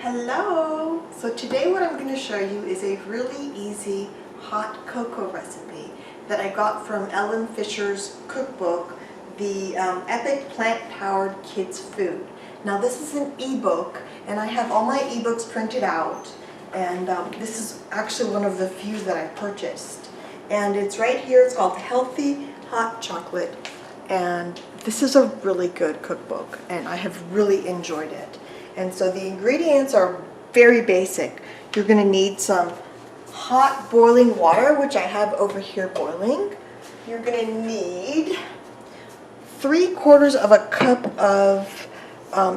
Hello! So today what I'm going to show you is a really easy hot cocoa recipe that I got from Ellen Fisher's cookbook, the Epic Plant-Powered Kids Food. Now this is an ebook and I have all my ebooks printed out, and this is actually one of the few that I purchased. And it's right here. It's called Healthy Hot Chocolate, and this is a really good cookbook and I have really enjoyed it. And so the ingredients are very basic. You're going to need some hot boiling water, which I have over here boiling. You're going to need 3/4 of a cup of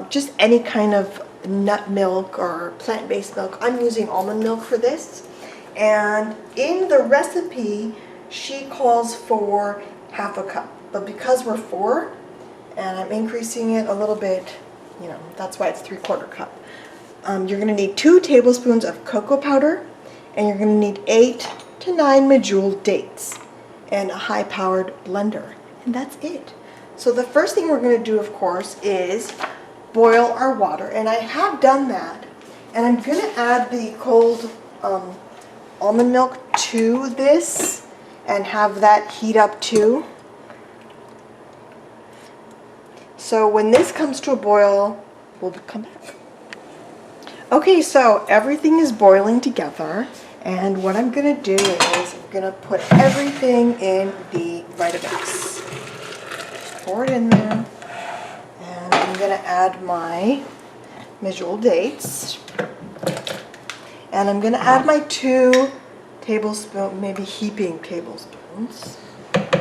just any kind of nut milk or plant-based milk. I'm using almond milk for this. And in the recipe, she calls for 1/2 cup. But because we're 4, and I'm increasing it a little bit, you know, that's why it's 3/4 cup. You're going to need 2 tablespoons of cocoa powder, and you're going to need 8 to 9 medjool dates, and a high-powered blender. And that's it. So the first thing we're going to do, of course, is boil our water. And I have done that. And I'm going to add the cold almond milk to this and have that heat up too. So when this comes to a boil, we'll come back. Okay, so everything is boiling together, and what I'm going to do is I'm going to put everything in the Vitamix. Pour it in there, and I'm going to add my medjool dates, and I'm going to add my 2 tablespoons, maybe heaping tablespoons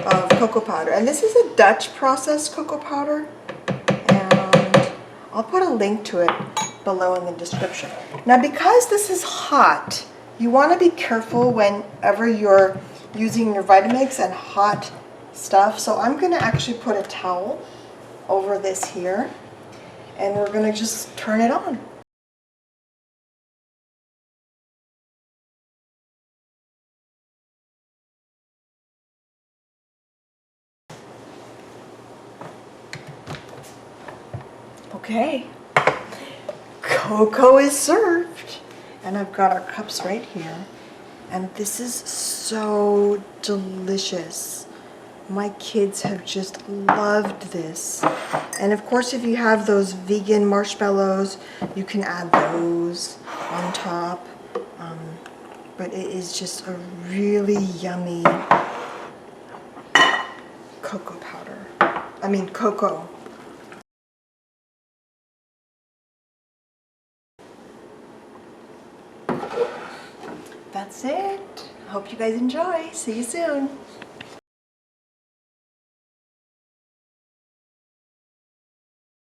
of cocoa powder. And this is a Dutch processed cocoa powder. I'll put a link to it below in the description. Now because this is hot, you want to be careful whenever you're using your Vitamix and hot stuff. So I'm going to actually put a towel over this here, and we're going to just turn it on. Okay, cocoa is served, and I've got our cups right here, and this is so delicious. My kids have just loved this. And of course, if you have those vegan marshmallows, you can add those on top. But it is just a really yummy cocoa cocoa. That's it. I hope you guys enjoy. See you soon.